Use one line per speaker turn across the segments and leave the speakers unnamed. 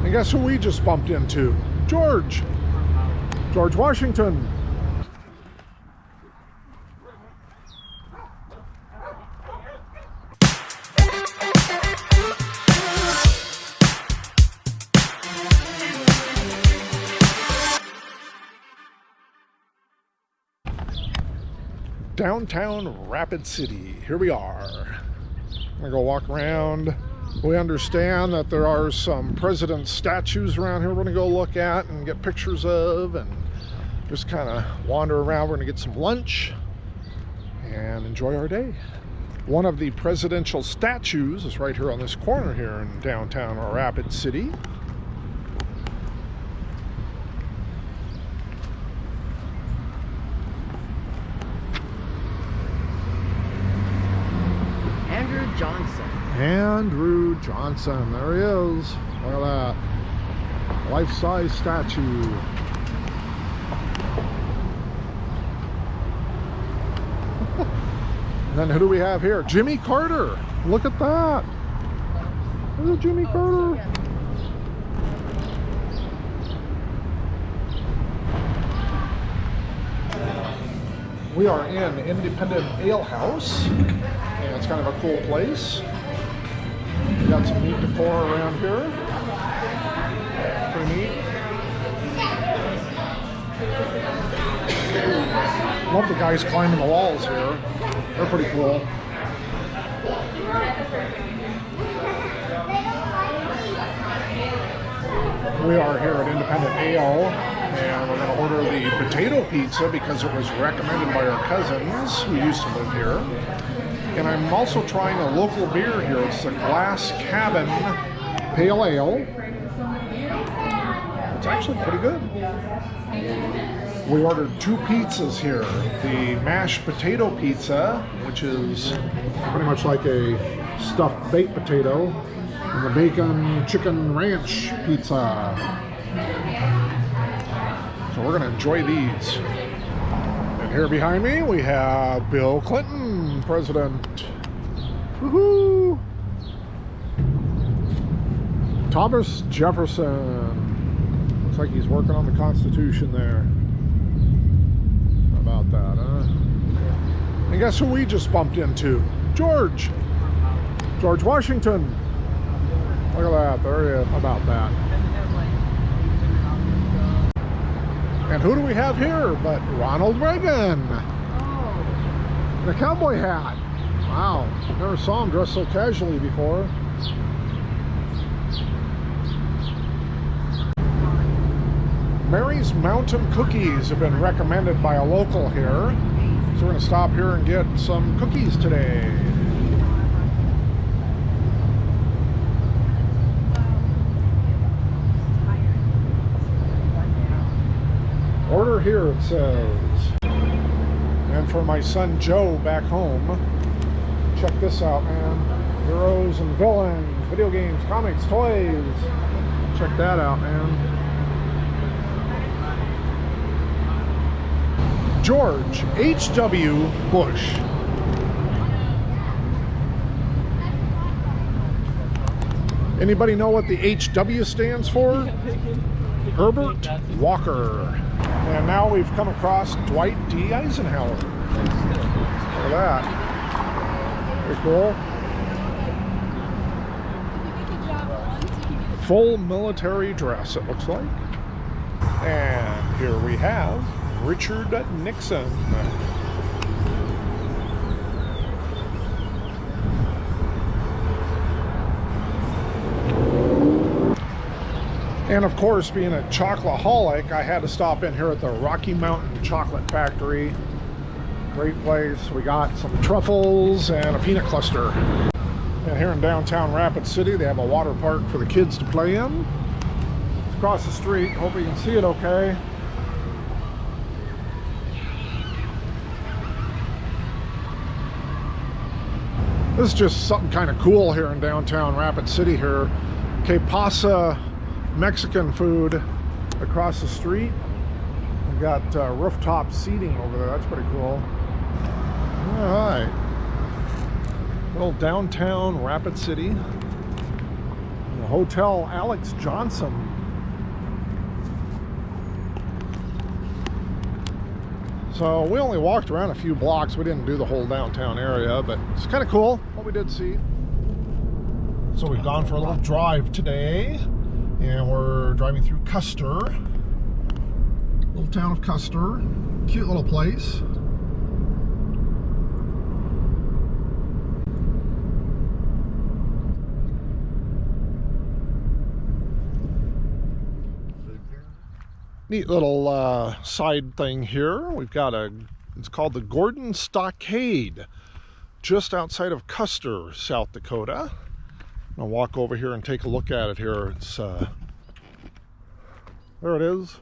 And guess who we just bumped into? George Washington. Downtown Rapid City. Here we are. I'm gonna go walk around. We understand that there are some president statues around here we're gonna go look at and get pictures of and just kind of wander around. We're gonna get some lunch and enjoy our day. One of the presidential statues is right here on this corner here in downtown Rapid City. Andrew Johnson, there he is. Look at that. Life-size statue. And then who do we have here? Jimmy Carter. Look at that. Look at Jimmy Carter. We are in Independent Ale House, and it's kind of a cool place. We got some neat decor around here. Pretty neat. Love the guys climbing the walls here. They're pretty cool. We are here at Independent Ale, and we're going to order the potato pizza because it was recommended by our cousins who used to live here. And I'm also trying a local beer here. It's the Glass Cabin Pale Ale. It's actually pretty good. We ordered 2 pizzas here. The mashed potato pizza, which is pretty much like a stuffed baked potato, and the bacon chicken ranch pizza. So we're gonna enjoy these. And here behind me we have Bill Clinton, President. Woohoo! Thomas Jefferson. Looks like he's working on the Constitution there. How about that, huh? And guess who we just bumped into? George Washington. Look at that, there he is. How about that? And who do we have here but Ronald Reagan? Oh. In a cowboy hat. Wow, never saw him dressed so casually before. Mary's Mountain Cookies have been recommended by a local here. So we're gonna stop here and get some cookies today. Order here, it says. And for my son Joe back home, check this out, man. Heroes and villains, video games, comics, toys. Check that out, man. George H.W. Bush. Anybody know what the HW stands for? Herbert Walker. And now we've come across Dwight D. Eisenhower. Look at that. Pretty cool. Full military dress, it looks like. And here we have Richard Nixon. And of course, being a chocoholic, I had to stop in here at the Rocky Mountain Chocolate Factory. Great place. We got some truffles and a peanut cluster. And here in downtown Rapid City, they have a water park for the kids to play in. It's across the street. Hope you can see it okay. This is just something kind of cool here in downtown Rapid City here. Que Pasa Mexican food across the street. We've got rooftop seating over there. That's pretty cool. All right. Little downtown Rapid City. Hotel Alex Johnson. So we only walked around a few blocks. We didn't do the whole downtown area, but it's kind of cool what we did see. So we've gone for a little drive today, and we're driving through Custer, little town of Custer. Cute little place. Neat little side thing here. We've got it's called the Gordon Stockade, just outside of Custer, South Dakota. I'll walk over here and take a look at it here. It's there it is.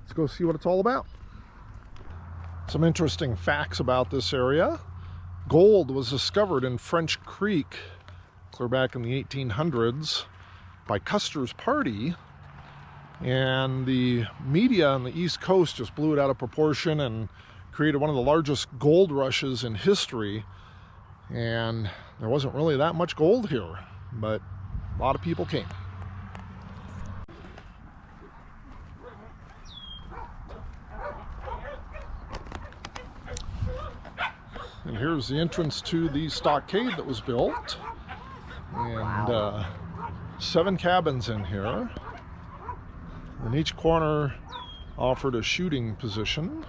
Let's go see what it's all about. Some interesting facts about this area. Gold was discovered in French Creek clear back in the 1800s by Custer's party. And the media on the East Coast just blew it out of proportion and created one of the largest gold rushes in history. And there wasn't really that much gold here, but a lot of people came. And here's the entrance to the stockade that was built. And 7 cabins in here. And each corner offered a shooting position.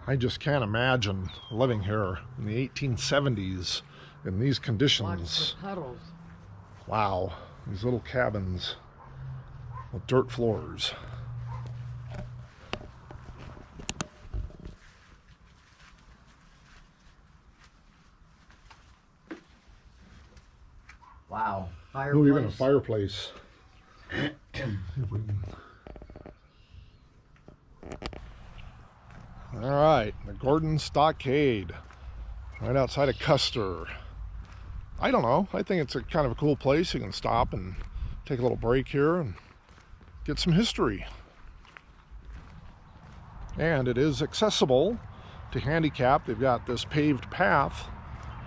I just can't imagine living here in the 1870s in these conditions. Wow. These little cabins with dirt floors.
Wow. Fireplace.
Oh, even a fireplace. All right, the Gordon Stockade, right outside of Custer. I don't know. I think it's a kind of a cool place. You can stop and take a little break here and get some history. And it is accessible to handicap. They've got this paved path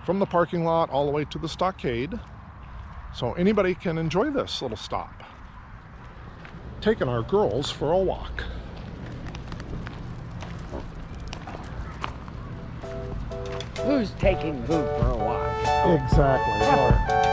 from the parking lot all the way to the stockade. So anybody can enjoy this little stop. Taking our girls for a walk.
Who's taking who for a walk?
Exactly.